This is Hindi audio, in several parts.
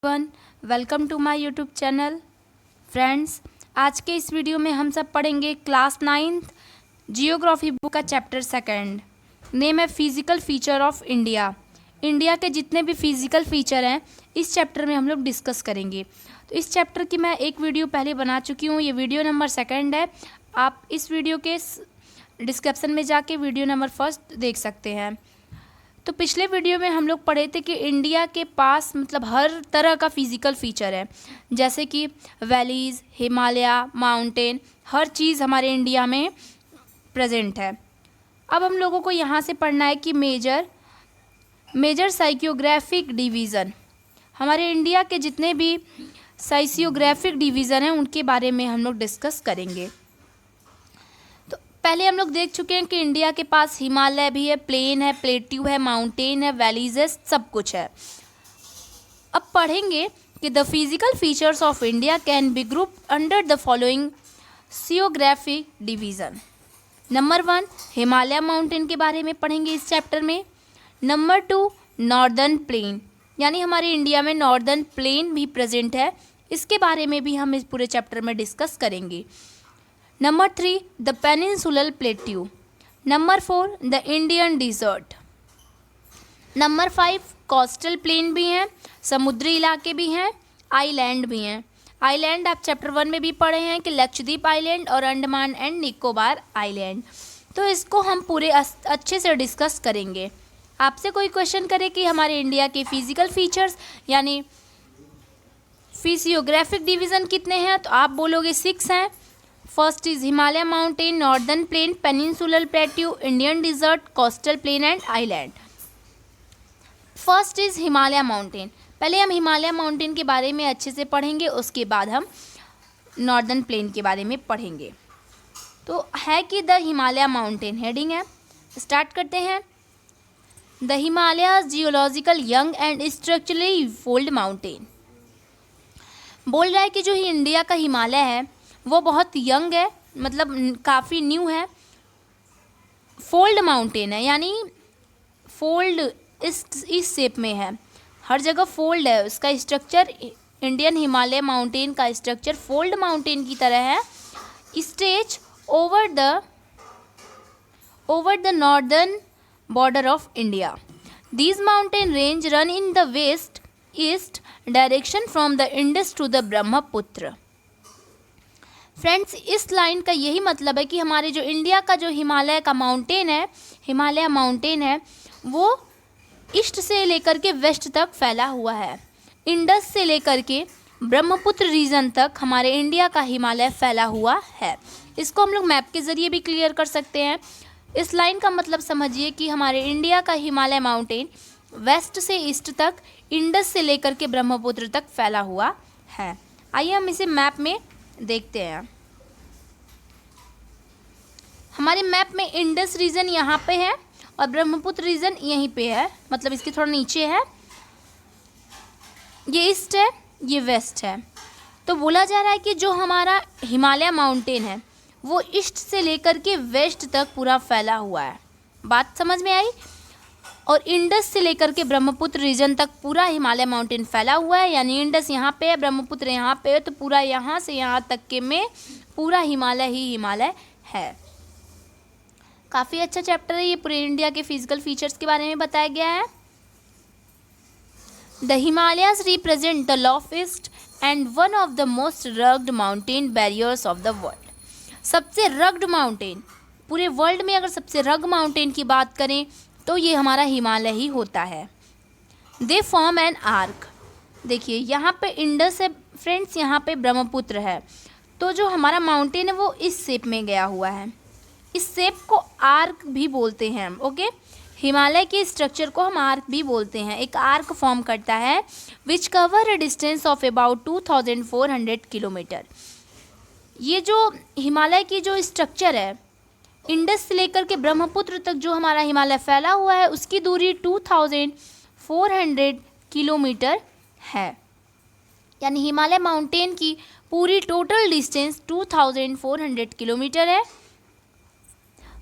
One welcome to my YouTube channel. Friends, आज के इस वीडियो में हम सब पढ़ेंगे क्लास 9th जियोग्राफी बुक का चैप्टर 2। नेम है physical feature of India. India के जितने भी फिजिकल फीचर हैं इस चैप्टर में हम लोग डिस्कस करेंगे। तो इस चैप्टर की मैं एक वीडियो पहले बना चुकी हूँ, ये वीडियो नंबर 2 है। आप इस वीडियो के डिस्क्रिप्शन में जाके वीडियो नंबर 1 देख सकते हैं। तो पिछले वीडियो में हम लोग पढ़े थे कि इंडिया के पास मतलब हर तरह का फिजिकल फीचर है, जैसे कि वैलीज़, हिमालय, माउंटेन, हर चीज़ हमारे इंडिया में प्रेजेंट है। अब हम लोगों को यहाँ से पढ़ना है कि मेजर साइकियोग्राफिक डिवीज़न, हमारे इंडिया के जितने भी साइकियोग्राफिक डिवीज़न हैं उनके बारे में हम लोग डिस्कस करेंगे। पहले हम लोग देख चुके हैं कि इंडिया के पास हिमालय भी है, प्लेन है, प्लेट्यू है, माउंटेन है, वैलीज है, सब कुछ है। अब पढ़ेंगे कि the physical features of India can be group under the following geographic division. Number 1 Himalaya mountain के बारे में पढ़ेंगे इस चैप्टर में। नंबर 2 नॉर्दर्न प्लेन, यानी हमारे इंडिया में नॉर्दर्न प्लेन भी प्रेजेंट है, इसके बारे में भी हम इस पूरे चैप्टर में डिस्कस करेंगे। Number 3 the peninsular plateau. Number 4 the Indian desert. Number 5 coastal plain भी हैं, समुद्री इलाके भी हैं, आइलैंड भी हैं। आइलैंड आप चैप्टर 1 में भी पढ़े हैं कि लक्षद्वीप आइलैंड और अंडमान एंड निकोबार आइलैंड। तो इसको हम पूरे अच्छे से डिस्कस करेंगे। आपसे कोई क्वेश्चन करे कि हमारे इंडिया के फिजिकल फीचर्स यानी फिजियोग्राफिक डिवीज़न कितने हैं, तो आप बोलोगे 6 हैं। First is Himalaya mountain, northern plain, peninsular plateau, Indian desert, coastal plain and island. First is Himalaya mountain. पहले हम हिमालय माउंटेन के बारे में अच्छे से पढ़ेंगे, उसके बाद हम नॉर्दर्न प्लेन के बारे में पढ़ेंगे। तो है कि द हिमालय माउंटेन हेडिंग है, स्टार्ट करते हैं। The Himalaya geological young and structurally fold mountain. बोल रहा है कि जो इंडिया का हिमालय है वो बहुत यंग है, मतलब काफ़ी न्यू है। फोल्ड माउंटेन है, यानी फोल्ड इस शेप में है, हर जगह फोल्ड है उसका स्ट्रक्चर। इंडियन हिमालय माउंटेन का स्ट्रक्चर फोल्ड माउंटेन की तरह है। Stage over the northern border of India. These mountain range run in the west east direction from the Indus to the Brahmaputra. Friends, इस लाइन का यही मतलब है कि हमारे जो इंडिया का जो हिमालय का माउंटेन है, हिमालय माउंटेन है, वो ईस्ट से लेकर के वेस्ट तक फैला हुआ है। इंडस से लेकर के ब्रह्मपुत्र रीजन तक हमारे इंडिया का हिमालय फैला हुआ है। इसको हम लोग मैप के ज़रिए भी क्लियर कर सकते हैं। इस लाइन का मतलब समझिए कि हमारे इंडिया का हिमालय माउंटेन वेस्ट से ईस्ट तक, इंडस से लेकर के ब्रह्मपुत्र तक फैला हुआ है। आइए हम इसे मैप में देखते हैं। हमारे मैप में इंडस रीजन यहाँ पे है और ब्रह्मपुत्र रीजन यहीं पे है, मतलब इसके थोड़ा नीचे है। ये ईस्ट है, ये वेस्ट है। तो बोला जा रहा है कि जो हमारा हिमालय माउंटेन है वो ईस्ट से लेकर के वेस्ट तक पूरा फैला हुआ है। बात समझ में आई? और इंडस से लेकर के ब्रह्मपुत्र रीजन तक पूरा हिमालय माउंटेन फैला हुआ है, यानी इंडस यहाँ पे है, ब्रह्मपुत्र यहाँ पे है, तो पूरा यहाँ से यहाँ तक के में पूरा हिमालय ही हिमालय है। काफ़ी अच्छा चैप्टर है ये, पूरे इंडिया के फिजिकल फीचर्स के बारे में बताया गया है। The Himalayas represent the loftiest and one of the most rugged mountain barriers of the world. सबसे रग्ड माउंटेन, पूरे वर्ल्ड में अगर सबसे रग माउंटेन की बात करें तो ये हमारा हिमालय ही होता है। They form an arc. देखिए यहाँ पे इंडस है फ्रेंड्स, यहाँ पे ब्रह्मपुत्र है, तो जो हमारा माउंटेन है वो इस शेप में गया हुआ है। इस शेप को आर्क भी बोलते हैं हम, ओके। हिमालय के स्ट्रक्चर को हम आर्क भी बोलते हैं। एक आर्क फॉर्म करता है which cover a distance of about 2400 kilometre. ये जो हिमालय की जो स्ट्रक्चर है, इंडस से लेकर के ब्रह्मपुत्र तक जो हमारा हिमालय फैला हुआ है उसकी दूरी 2400 किलोमीटर है, यानी हिमालय माउंटेन की पूरी टोटल डिस्टेंस 2400 किलोमीटर है।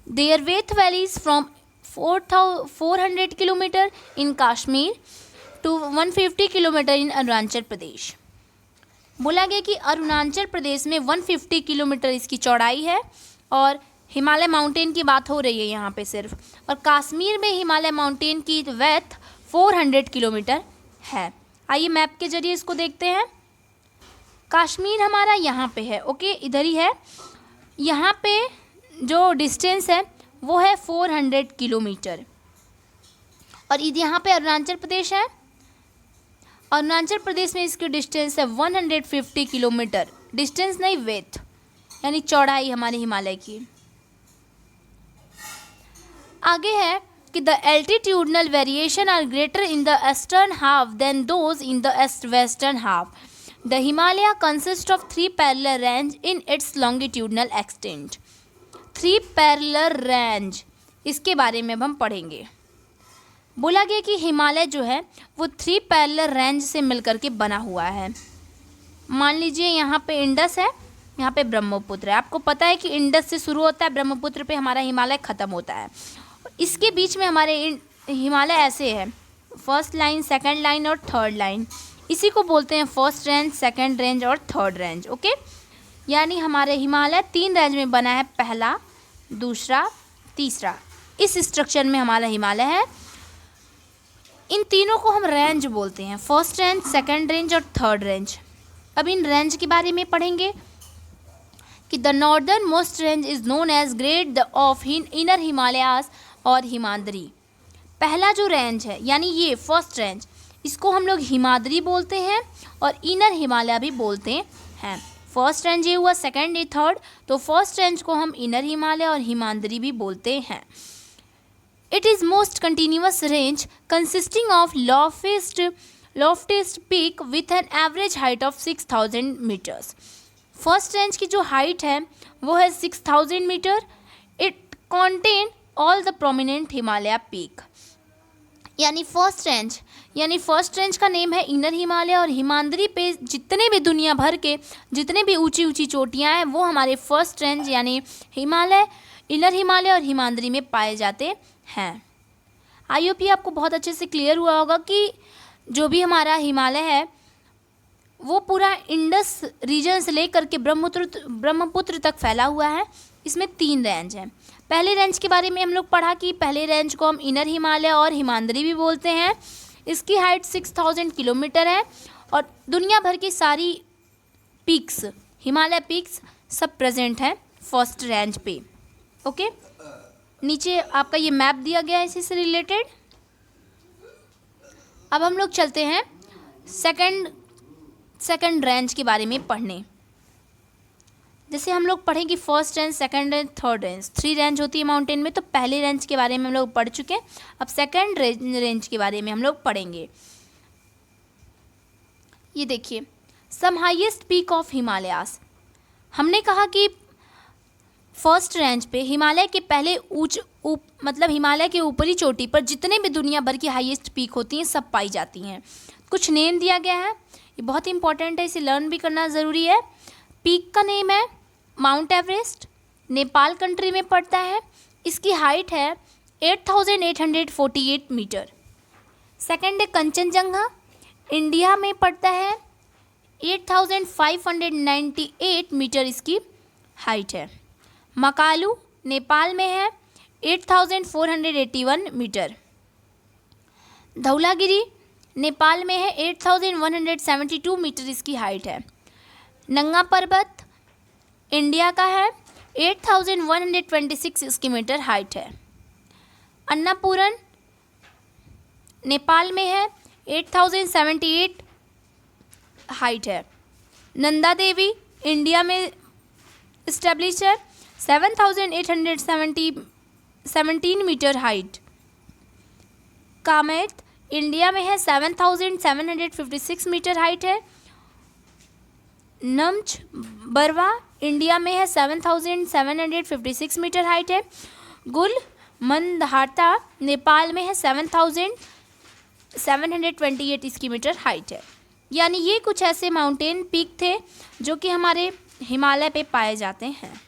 Their width varies from 400 kilometre in Kashmir to 150 kilometre in Arunachal Pradesh. बोला गया कि अरुणाचल प्रदेश में 150 किलोमीटर इसकी चौड़ाई है और हिमालय माउंटेन की बात हो रही है यहाँ पे सिर्फ, और कश्मीर में हिमालय माउंटेन की विड्थ 400 किलोमीटर है। आइए मैप के जरिए इसको देखते हैं। कश्मीर हमारा यहाँ पे है, ओके, इधर ही है। यहाँ पे जो डिस्टेंस है वो है 400 किलोमीटर, और यहाँ पे अरुणाचल प्रदेश है। अरुणाचल प्रदेश में इसकी डिस्टेंस है 150 किलोमीटर, डिस्टेंस नहीं विड्थ, यानी चौड़ाई हमारे हिमालय की। आगे है कि the altitudinal variation are greater in the eastern half than those in the western half. The Himalaya consist of 3 parallel range in its longitudinal extent. 3 parallel range, इसके बारे में अब हम पढ़ेंगे। बोला गया कि हिमालय जो है वो 3 पैरेलल रेंज से मिलकर के बना हुआ है। मान लीजिए यहाँ पे इंडस है, यहाँ पे ब्रह्मपुत्र है। आपको पता है कि इंडस से शुरू होता है, ब्रह्मपुत्र पे हमारा हिमालय ख़त्म होता है। इसके बीच में हमारे हिमालय ऐसे है, फर्स्ट लाइन, सेकंड लाइन और थर्ड लाइन। इसी को बोलते हैं फर्स्ट रेंज, सेकंड रेंज और थर्ड रेंज, ओके। यानी हमारे हिमालय 3 रेंज में बना है, पहला, दूसरा, तीसरा। इस स्ट्रक्चर में हमारा हिमालय है। इन तीनों को हम रेंज बोलते हैं, फर्स्ट रेंज, सेकंड रेंज और थर्ड रेंज। अब इन रेंज के बारे में पढ़ेंगे कि the northern most range is known as great of inner Himalayas और हिमाद्री। पहला जो रेंज है यानी ये फर्स्ट रेंज, इसको हम लोग हिमाद्री बोलते हैं और इनर हिमालय भी बोलते हैं। फर्स्ट रेंज ये हुआ, सेकंड ये थर्ड, तो फर्स्ट रेंज को हम इनर हिमालय और हिमाद्री भी बोलते हैं। It is most continuous range consisting of loftiest peak with an average height of 6000 meters. First range की जो हाइट है वो है 6000 meter. It contain all the prominent Himalaya peak. यानी फर्स्ट रेंज का नेम है इनर हिमालय, और हिमाद्री पे जितने भी दुनिया भर के जितने भी ऊंची ऊंची चोटियाँ हैं वो हमारे फर्स्ट रेंज यानी हिमालय, इनर हिमालय और हिमाद्री में पाए जाते हैं। आई होप ये आपको बहुत अच्छे से क्लियर हुआ होगा कि जो भी हमारा हिमालय है वो पूरा इंडस रीजन से लेकर के ब्रह्मपुत्र तक फैला हुआ है। इसमें 3 रेंज हैं। पहले रेंज के बारे में हम लोग पढ़ा कि पहले रेंज को हम इनर हिमालय और हिमाद्री भी बोलते हैं। इसकी हाइट 6000 किलोमीटर है और दुनिया भर की सारी पीक्स, हिमालय पीक्स सब प्रेजेंट हैं फर्स्ट रेंज पे, ओके। नीचे आपका ये मैप दिया गया है इसी से रिलेटेड। अब हम लोग चलते हैं सेकंड रेंज के बारे में पढ़ने। जैसे हम लोग पढ़ें कि first range, second range, third range, 3 range होती है माउंटेन में। तो पहले रेंज के बारे में हम लोग पढ़ चुके हैं, अब सेकंड रेंज के बारे में हम लोग पढ़ेंगे। ये देखिए, सम हाईएस्ट पीक ऑफ हिमालयास। हमने कहा कि फर्स्ट रेंज पे हिमालय के पहले मतलब हिमालय के ऊपरी चोटी पर जितने भी दुनिया भर की हाईएस्ट पीक होती हैं सब पाई जाती हैं। कुछ नेम दिया गया है, ये बहुत इंपॉर्टेंट है, इसे लर्न भी करना ज़रूरी है। पीक का नेम है माउंट एवरेस्ट, नेपाल कंट्री में पड़ता है। इसकी हाइट है 8848 मीटर। सेकंड है कंचनजंगा, इंडिया में पड़ता है, 8598 मीटर इसकी हाइट है। मकालू नेपाल में है, 8481 मीटर। धौलागिरी नेपाल में है, 8172 मीटर इसकी हाइट है। नंगा पर्वत इंडिया का है, 8126 इसकी मीटर हाइट है। अन्नापूरन नेपाल में है, 8078 हाइट है। नंदा देवी इंडिया में इस्टेब्लिश है, 7817 मीटर हाइट। कामेत इंडिया में है, 7756 मीटर हाइट है। नम्च बरवा इंडिया में है, 7756 मीटर हाइट है। गुल मंदहाता नेपाल में है, 7728 इसकी मीटर हाइट है। यानी ये कुछ ऐसे माउंटेन पीक थे जो कि हमारे हिमालय पे पाए जाते हैं।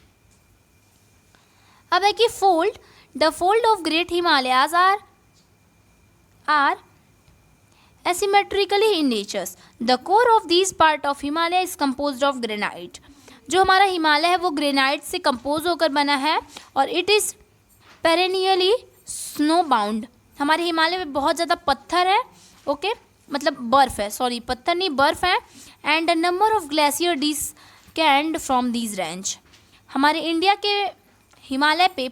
अब है कि the fold of great Himalayas are asymmetrically in natures. The core of these part of Himalaya is composed of granite. जो हमारा हिमालय है वो ग्रेनाइट से कंपोज होकर बना है और इट इज़ पेरेनियली स्नो बाउंड. हमारे हिमालय में बहुत ज़्यादा पत्थर है, ओके मतलब बर्फ़ है, सॉरी पत्थर नहीं बर्फ़ है. And a number of glacier descend from these range. हमारे इंडिया के हिमालय के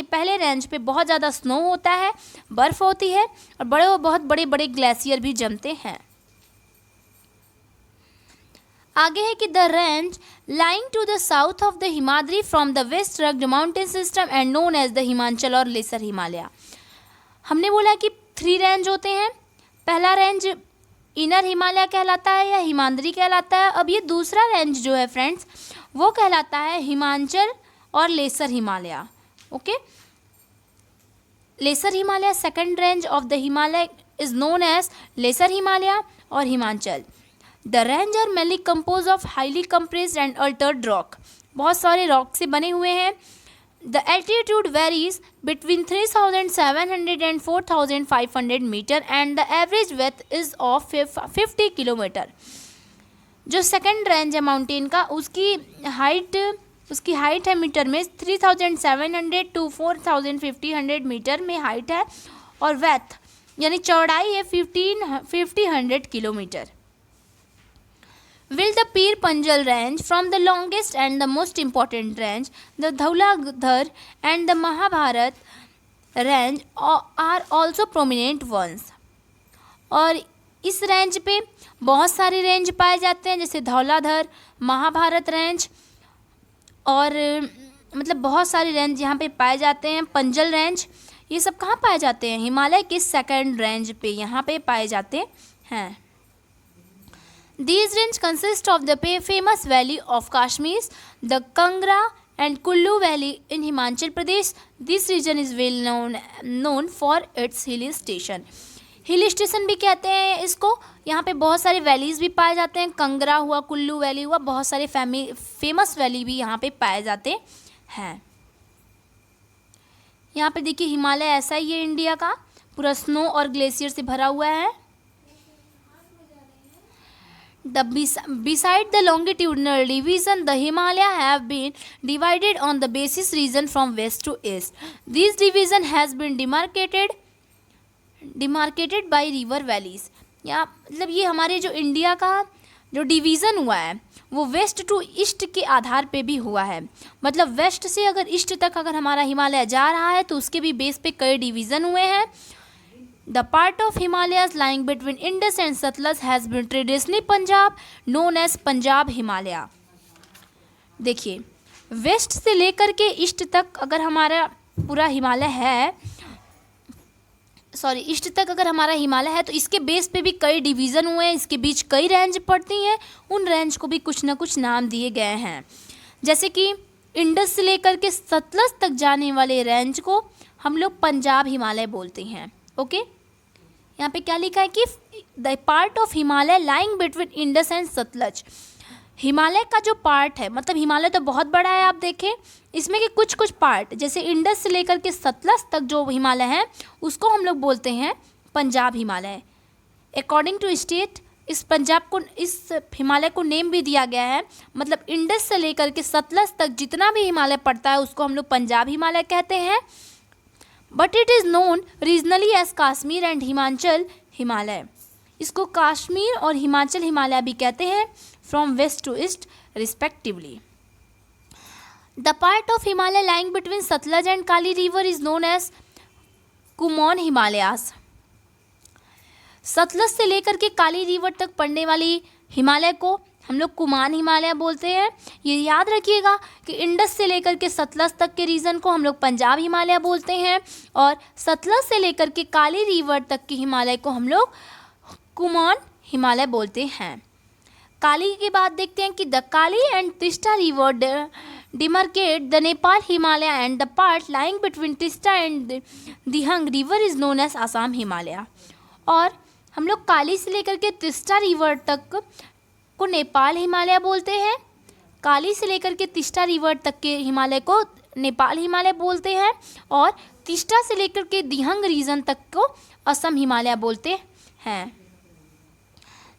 पहले रेंज पे बहुत ज़्यादा स्नो होता है, बर्फ़ होती है और बहुत बड़े बड़े ग्लेशियर भी जमते हैं. आगे है कि the range lying to the south of the Himadri from the west rugged mountain system and known as the Himachal और लेसर हिमालय. हमने बोला कि 3 रेंज होते हैं. पहला रेंज इनर हिमालय कहलाता है या हिमाद्री कहलाता है. अब ये दूसरा रेंज जो है फ्रेंड्स वो कहलाता है हिमाचल और lesser Himalaya. Okay, lesser Himalaya second range of the Himalaya is known as lesser Himalaya और Himachal. The range are mainly composed of highly compressed and altered rock. बहुत सारे रॉक से बने हुए हैं. The altitude varies between 3,700 and 4,500 metre and the average width is of 50 kilometre. जो सेकंड रेंज है माउंटेन का उसकी हाइट है मीटर में 3,700 to 4,500 मीटर में हाइट है और वेथ यानी चौड़ाई है 1,500 kilometre. Will the Pir Panjal range from the longest and the most important range, the Dhauladhar and the Mahabharat range are also prominent ones. और इस रेंज पे बहुत सारे रेंज पाए जाते हैं जैसे धौलाधर, महाभारत रेंज और मतलब बहुत सारे रेंज यहाँ पे पाए जाते हैं. पंजल रेंज ये सब कहाँ पाए जाते हैं? हिमालय के सेकंड रेंज पे यहाँ पे पाए जाते हैं. These range consist of the famous valley of Kashmir, the Kangra and Kullu Valley in Himachal Pradesh. This region is well known for its hill station. Hill station भी कहते हैं इसको. यहाँ पे बहुत सारे वैलीज़ भी पाए जाते हैं. कंगरा हुआ, कुल्लू वैली हुआ, बहुत सारे फेमस वैली भी यहाँ पे पाए जाते हैं. यहाँ पे देखिए हिमालय ऐसा ही है इंडिया का, पूरा स्नो और ग्लेशियर से भरा हुआ है. Beside the longitudinal division, the Himalaya have been divided on the basis region from west to east. This division has been demarcated by river valleys. या मतलब ये हमारे जो इंडिया का जो डिवीज़न हुआ है वो वेस्ट टू ईस्ट के आधार पे भी हुआ है. मतलब वेस्ट से अगर ईस्ट तक अगर हमारा हिमालय जा रहा है तो उसके भी बेस पे कई डिवीज़न हुए हैं. The part of Himalayas lying between Indus and Satluj has been traditionally Punjab, known as Punjab Himalaya. देखिए वेस्ट से लेकर के ईस्ट तक अगर हमारा पूरा हिमालय है, ईस्ट तक अगर हमारा हिमालय है तो इसके बेस पे भी कई डिवीज़न हुए हैं. इसके बीच कई रेंज पड़ती हैं. उन रेंज को भी कुछ ना कुछ नाम दिए गए हैं. जैसे कि इंडस से लेकर के सतलज तक जाने वाले रेंज को हम लोग पंजाब हिमालय बोलते हैं. ओके, यहाँ पे क्या लिखा है कि the part of Himalaya lying between Indus and Sutlej. Himalaya का जो पार्ट है, मतलब हिमालय तो बहुत बड़ा है, आप देखें इसमें कि कुछ कुछ पार्ट जैसे इंडस से लेकर के सतलज तक जो हिमालय है उसको हम लोग बोलते हैं Punjab Himalaya. According to state इस हिमालय को नेम भी दिया गया है. मतलब इंडस से लेकर के सतलज तक जितना भी हिमालय पड़ता है उसको हम लोग पंजाब हिमालय कहते हैं. But it is known regionally as Kashmir and Himachal Himalaya. इसको कश्मीर और हिमाचल हिमालय भी कहते हैं from west to east respectively. The part of Himalaya lying between Satluj and Kali river is known as Kumaon Himalayas. Satluj से लेकर के काली रिवर तक पड़ने वाली हिमालय को हम लोग कुमाऊन हिमालय बोलते हैं. ये याद रखिएगा कि इंडस से लेकर के सतलज तक के रीजन को हम लोग पंजाब हिमालय बोलते हैं और सतलज से लेकर के काली रिवर तक के हिमालय को हम लोग कुमाऊन हिमालय बोलते हैं. काली के बाद देखते हैं कि the Kali and Teesta river demarcate the Nepal Himalaya and the part lying between Teesta and Dihang river is known as Assam Himalaya. और हम लोग काली से लेकर के तिस्ता रिवर तक को नेपाल हिमालय बोलते हैं. काली से लेकर के तिस्ता रिवर तक के हिमालय को नेपाल हिमालय बोलते हैं और तिस्ता से लेकर के दिहंग रीजन तक को असम हिमालय बोलते हैं।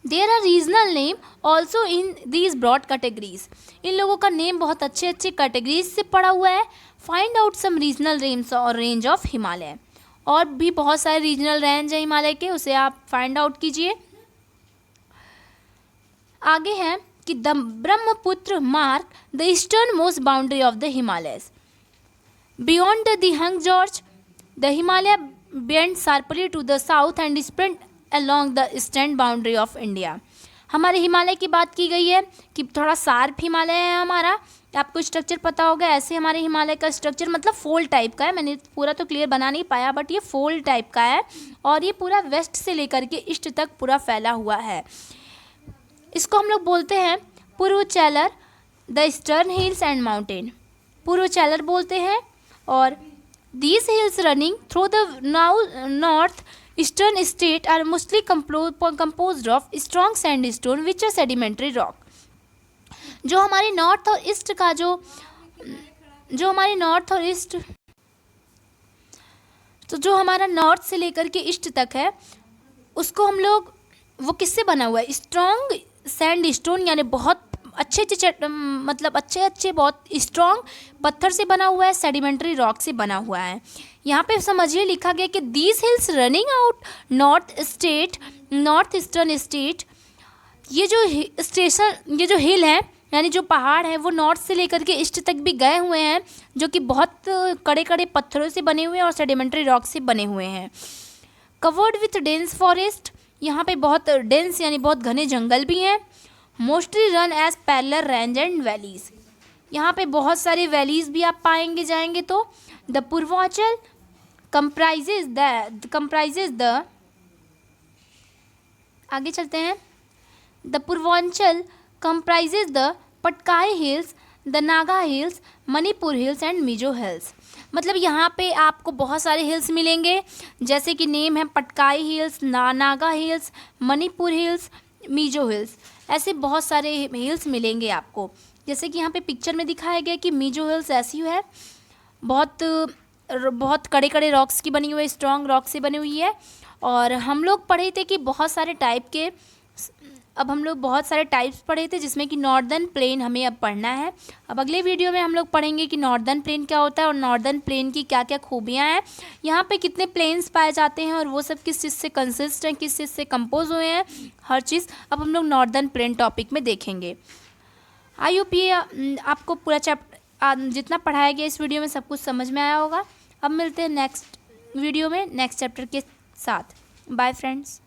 There are regional name also in these broad categories. इन लोगों का नेम बहुत अच्छे अच्छे कैटेगरीज से पड़ा हुआ है। Find out some regional range और रेंज ऑफ हिमालय। और भी बहुत सारे रीजनल रेंज है हिमालय के, उसे आप फाइंड आउट कीजिए। आगे है कि the Brahmaputra mark the eastern most boundary of the Himalayas. Beyond the hang gorge the Himalaya bend sharply to the south and spread along the eastern boundary of India. हमारे हिमालय की बात की गई है कि थोड़ा शार्प हिमालय है हमारा। आपको स्ट्रक्चर पता होगा, ऐसे हमारे हिमालय का स्ट्रक्चर मतलब फोल्ड टाइप का है। मैंने पूरा तो क्लियर बना नहीं पाया, बट ये फोल्ड टाइप का है और ये पूरा वेस्ट से लेकर के ईस्ट तक पूरा फैला हुआ है। इसको हम लोग बोलते हैं Purvanchal the eastern hills and mountain, Purvanchal बोलते हैं। और these hills running through the north eastern state are mostly composed of strong sandstone which are sedimentary rock. जो हमारे नॉर्थ और ईस्ट का जो हमारे नॉर्थ और ईस्ट, तो जो हमारा नॉर्थ से लेकर के ईस्ट तक है उसको हम लोग, वो किससे बना हुआ है? स्ट्रॉन्ग सैंडस्टोन, यानी बहुत अच्छे बहुत स्ट्रॉन्ग पत्थर से बना हुआ है, सेडिमेंट्री रॉक से बना हुआ है। यहाँ पे समझिए लिखा गया कि these hills running out north eastern state. ये जो हिल है यानी जो पहाड़ है वो नॉर्थ से लेकर के ईस्ट तक भी गए हुए हैं, जो कि बहुत कड़े कड़े पत्थरों से बने हुए हैं और सेडिमेंट्री रॉक से बने हुए हैं। कवर्ड विथ डेंस फॉरेस्ट, यहाँ पे बहुत डेंस यानी बहुत घने जंगल भी हैं। Mostly run as parallel range and valleys, यहाँ पे बहुत सारे वैलीज भी आप पाएंगे जाएंगे तो। द पूर्वांचल comprises the आगे चलते हैं। The Purvanchal comprises the Patkai hills, the Naga hills, Manipur hills and Mizo hills. मतलब यहाँ पे आपको बहुत सारे हिल्स मिलेंगे, जैसे कि नेम है Patkai hills, Naga hills, Manipur hills, Mizo hills. ऐसे बहुत सारे हिल्स मिलेंगे आपको। जैसे कि यहाँ पे पिक्चर में दिखाया गया कि मिजो हिल्स ऐसी है, बहुत कड़े कड़े रॉक्स की बनी हुई है, स्ट्रॉन्ग रॉक से बनी हुई है। और हम लोग पढ़े थे कि बहुत सारे टाइप्स पढ़े थे, जिसमें कि नॉर्दर्न प्लेन हमें अब पढ़ना है। अब अगले वीडियो में हम लोग पढ़ेंगे कि नॉर्दर्न प्लेन क्या होता है और नॉर्दर्न प्लेन की क्या क्या खूबियाँ हैं, यहाँ पे कितने प्लेन्स पाए जाते हैं और वो सब किस चीज़ से कंसिस्ट हैं, किस चीज़ से कंपोज हुए हैं, हर चीज़ अब हम लोग नॉर्दर्न प्लेन टॉपिक में देखेंगे। आई होप ये आपको पूरा चैप्टर जितना पढ़ाया गया इस वीडियो में सब कुछ समझ में आया होगा। अब मिलते हैं नेक्स्ट वीडियो में नेक्स्ट चैप्टर के साथ। Bye friends.